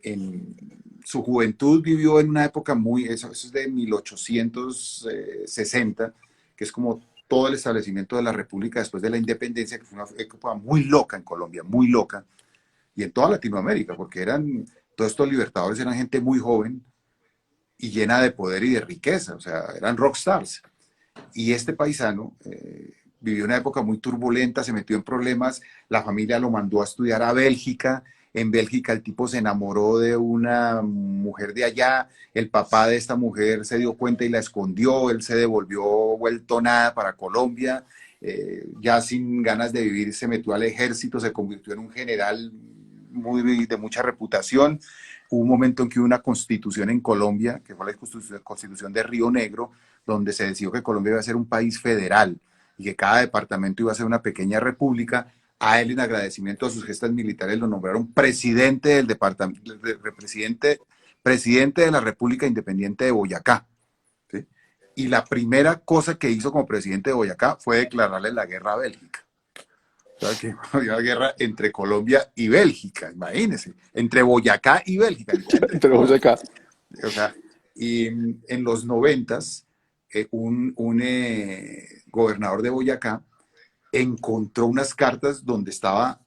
en su juventud vivió en una época eso es de 1860, que es como todo el establecimiento de la República después de la independencia, que fue una época muy loca en Colombia, muy loca, y en toda Latinoamérica, porque todos estos libertadores eran gente muy joven y llena de poder y de riqueza, o sea, eran rockstars. Y este paisano vivió una época muy turbulenta, se metió en problemas, la familia lo mandó a estudiar a Bélgica. En Bélgica el tipo se enamoró de una mujer de allá, el papá de esta mujer se dio cuenta y la escondió, él se devolvió vuelto nada para Colombia, ya sin ganas de vivir se metió al ejército, se convirtió en un general de mucha reputación. Hubo un momento en que hubo una constitución en Colombia, que fue la constitución de Río Negro, donde se decidió que Colombia iba a ser un país federal y que cada departamento iba a ser una pequeña república. A él, en agradecimiento a sus gestas militares, lo nombraron presidente del departamento, presidente de la República Independiente de Boyacá. ¿Sí? Y la primera cosa que hizo como presidente de Boyacá fue declararle la guerra a Bélgica. O sea, que había una guerra entre Colombia y Bélgica, imagínense, entre Boyacá y Bélgica, entre Entre vos todos. acá. O sea, y en los 90, un gobernador de Boyacá encontró unas cartas donde estaba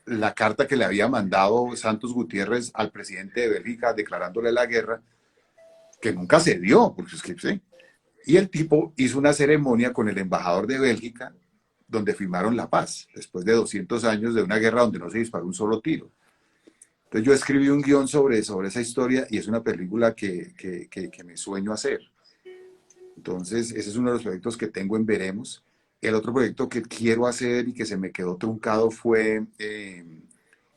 la carta que le había mandado Santos Gutiérrez al presidente de Bélgica declarándole la guerra, que nunca se dio, porque es que sí. Y el tipo hizo una ceremonia con el embajador de Bélgica donde firmaron la paz, después de 200 años de una guerra donde no se disparó un solo tiro. Entonces yo escribí un guión sobre esa historia y es una película que me sueño hacer. Entonces, ese es uno de los proyectos que tengo en Veremos. El otro proyecto que quiero hacer y que se me quedó truncado fue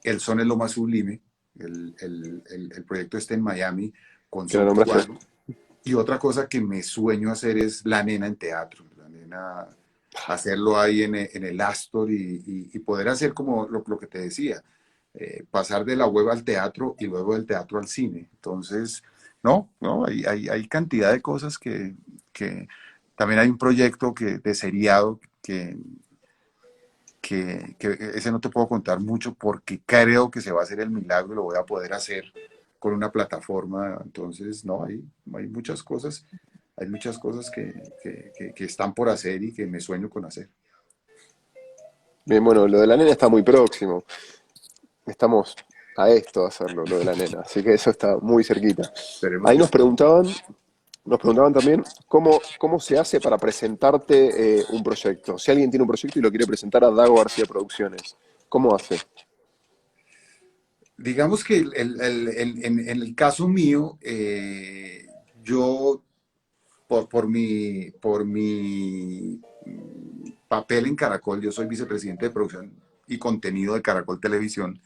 El Son es lo más sublime. El proyecto está en Miami con Que la Son nombraste. Cubano. Y otra cosa que me sueño hacer es La Nena en teatro. La Nena, hacerlo ahí en el Astor y poder hacer como lo que te decía, pasar de la web al teatro y luego del teatro al cine. Entonces, no, hay cantidad de cosas que también hay un proyecto de seriado que ese no te puedo contar mucho porque creo que se va a hacer el milagro y lo voy a poder hacer con una plataforma. Entonces, no, hay muchas cosas que están por hacer y que me sueño con hacer. Bien, bueno, lo de la nena está muy próximo. Estamos a esto de hacerlo, lo de la nena. Así que eso está muy cerquita. Esperemos Ahí que sí. nos preguntaban también cómo se hace para presentarte un proyecto. Si alguien tiene un proyecto y lo quiere presentar a Dago García Producciones, ¿cómo hace? Digamos que en el caso mío, yo por mi papel en Caracol, yo soy vicepresidente de producción y contenido de Caracol Televisión.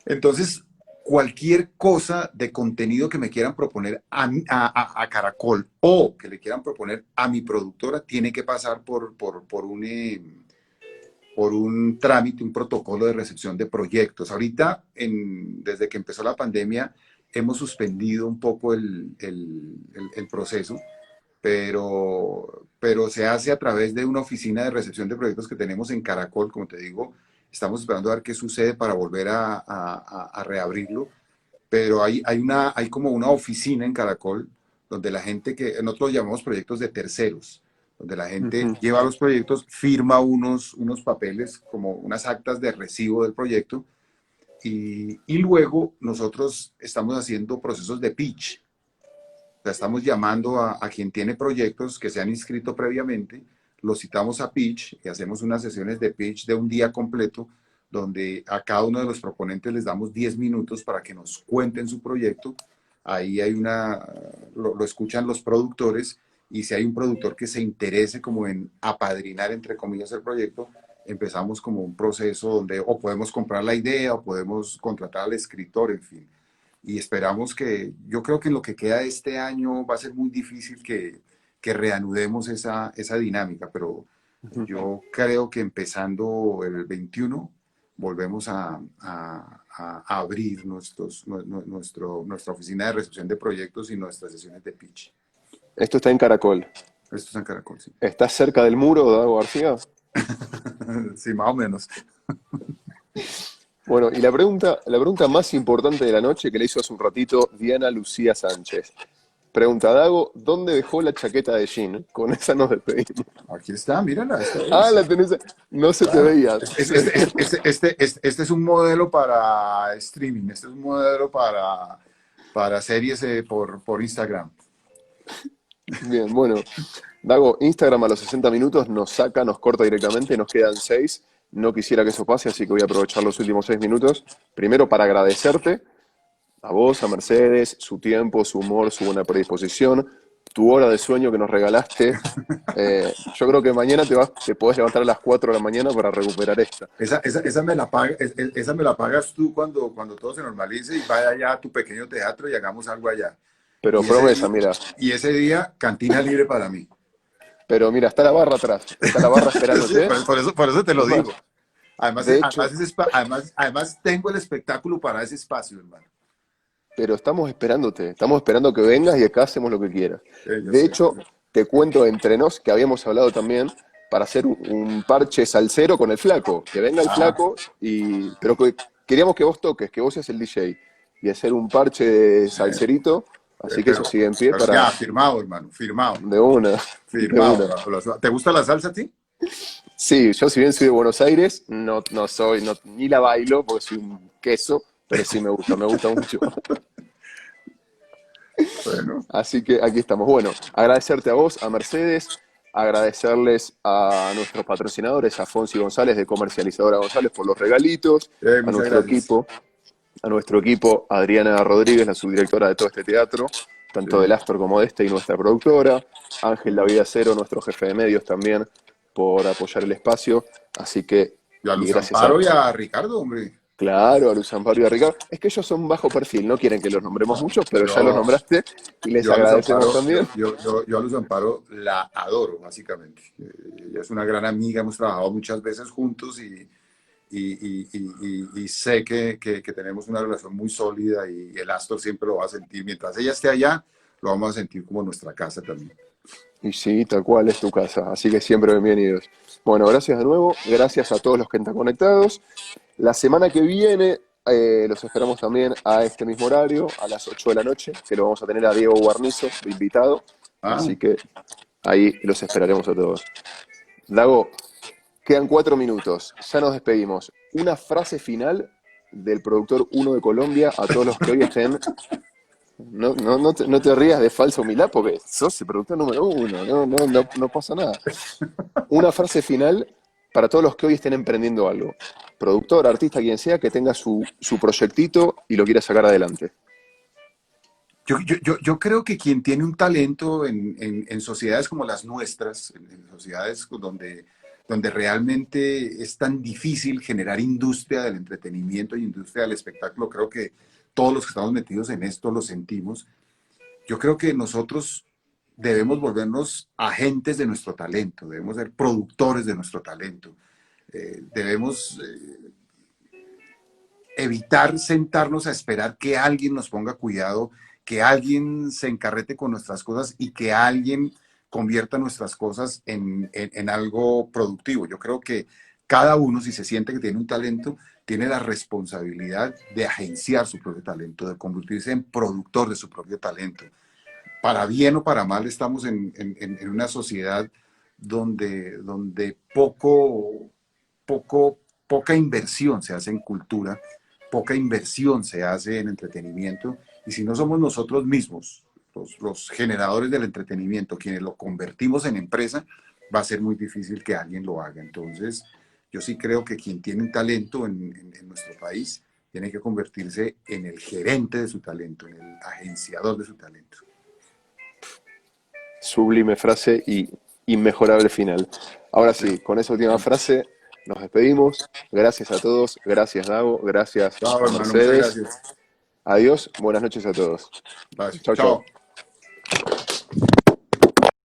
Entonces, cualquier cosa de contenido que me quieran proponer a Caracol o que le quieran proponer a mi productora tiene que pasar por un trámite, un protocolo de recepción de proyectos. Ahorita, desde que empezó la pandemia, hemos suspendido un poco el proceso, pero se hace a través de una oficina de recepción de proyectos que tenemos en Caracol. Como te digo, estamos esperando a ver qué sucede para volver a reabrirlo, pero hay como una oficina en Caracol donde la gente, que nosotros llamamos proyectos de terceros, donde la gente Ujú. lleva los proyectos, firma unos papeles, como unas actas de recibo del proyecto, y luego nosotros estamos haciendo procesos de pitch. O sea, estamos llamando a quien tiene proyectos que se han inscrito previamente, los citamos a pitch y hacemos unas sesiones de pitch de un día completo, donde a cada uno de los proponentes les damos 10 minutos para que nos cuenten su proyecto. Ahí lo escuchan los productores, y si hay un productor que se interese como en apadrinar, entre comillas, el proyecto, empezamos como un proceso donde o podemos comprar la idea o podemos contratar al escritor, en fin. Y esperamos yo creo que en lo que queda de este año va a ser muy difícil que reanudemos esa dinámica, pero Ujú. yo creo que empezando el 21 volvemos a abrir nuestra oficina de recepción de proyectos y nuestras sesiones de pitch. Esto está en Caracol. Esto es en Caracol, sí. ¿Estás cerca del muro, Dago García? Sí, más o menos. Bueno, y la pregunta más importante de la noche que le hizo hace un ratito Diana Lucía Sánchez. Pregunta, Dago, ¿dónde dejó la chaqueta de jean? Con esa nos despedimos. Aquí está, mírala, esta Ah, es. la tenés. No se te Claro. veía. Este es un modelo para streaming, este es un modelo para series por Instagram. Bien, bueno. Dago, Instagram a los 60 minutos nos saca, nos corta directamente, nos quedan 6. No quisiera que eso pase, así que voy a aprovechar los últimos 6 minutos. Primero para agradecerte a vos, a Mercedes, su tiempo, su humor, su buena predisposición, tu hora de sueño que nos regalaste. Yo creo que mañana te podés levantar a las 4 de la mañana para recuperar esta. Esa me la pagas tú cuando todo se normalice y vaya allá a tu pequeño teatro y hagamos algo allá. Pero Y ese promesa, día, mira. y ese día cantina libre para mí. Pero mira, está la barra atrás, está la barra Sí, esperándote. por eso te lo Es más, digo. Además, de hecho, además tengo el espectáculo para ese espacio, hermano. pero estamos esperando que vengas y acá hacemos lo que quieras. Yo De sé. hecho, te cuento entre nos que habíamos hablado también para hacer un parche salsero con el flaco. Que venga el Ah, flaco, pero que queríamos que vos toques, que vos seas el DJ. Y hacer un parche de salserito. Así que eso pero, sigue en pie pero ya, para firmado, hermano, firmado, de una, de firmado. una. ¿Te gusta la salsa a ti? Sí, yo si bien soy de Buenos Aires, ni la bailo porque soy un queso, pero sí me gusta mucho. Bueno, Así que aquí estamos. Bueno, agradecerte a vos, a Mercedes, agradecerles a nuestros patrocinadores, a Fonsi González de Comercializadora González por los regalitos, a muchas nuestro gracias. equipo, a nuestro Adriana Rodríguez, la subdirectora de todo este teatro, tanto del Sí, Astor como de este y nuestra productora, Ángel David Acero, nuestro jefe de medios también, por apoyar el espacio. Así que, Y a y Luz gracias a, Amparo y a Ricardo, hombre. claro, a Luz Amparo y a Ricardo. Es que ellos son bajo perfil, no quieren que los nombremos No, mucho, pero ya los yo, nombraste y les yo a Luz agradecemos Amparo, también. yo a Luz Amparo la adoro, básicamente. Ella es una gran amiga, hemos trabajado muchas veces juntos y sé que tenemos una relación muy sólida y el Astor siempre lo va a sentir. Mientras ella esté allá, lo vamos a sentir como nuestra casa también. Y sí, tal cual es tu casa, así que siempre bienvenidos. Bueno, gracias de nuevo, gracias a todos los que están conectados. La semana que viene los esperamos también a este mismo horario, a las 8 de la noche, que lo vamos a tener a Diego Guarnizo de invitado, Ah, así que ahí los esperaremos a todos. Dago, quedan 4 minutos, ya nos despedimos. Una frase final del productor uno de Colombia a todos los que hoy estén. No te rías de falsa humildad porque sos el productor número uno, no pasa nada. Una frase final para todos los que hoy estén emprendiendo algo. Productor, artista, quien sea, que tenga su proyectito y lo quiera sacar adelante. yo creo que quien tiene un talento en sociedades como las nuestras, en sociedades donde realmente es tan difícil generar industria del entretenimiento y industria del espectáculo, creo que todos los que estamos metidos en esto lo sentimos. Yo creo que nosotros debemos volvernos agentes de nuestro talento, debemos ser productores de nuestro talento, debemos evitar sentarnos a esperar que alguien nos ponga cuidado, que alguien se encarrete con nuestras cosas y que alguien convierta nuestras cosas en algo productivo. Yo creo que cada uno, si se siente que tiene un talento, tiene la responsabilidad de agenciar su propio talento, de convertirse en productor de su propio talento. Para bien o para mal, estamos en una sociedad donde poca inversión se hace en cultura, poca inversión se hace en entretenimiento, y si no somos nosotros mismos, los generadores del entretenimiento, quienes lo convertimos en empresa, va a ser muy difícil que alguien lo haga. Entonces, yo sí creo que quien tiene un talento en nuestro país tiene que convertirse en el gerente de su talento, en el agenciador de su talento. Sublime frase y inmejorable final. Ahora Sí. sí, con esa última frase nos despedimos. Gracias a todos, gracias Dago, gracias Chao, a hermano, muchas Mercedes. gracias. Adiós, buenas noches a todos. Bye. Chau, chau. Chao.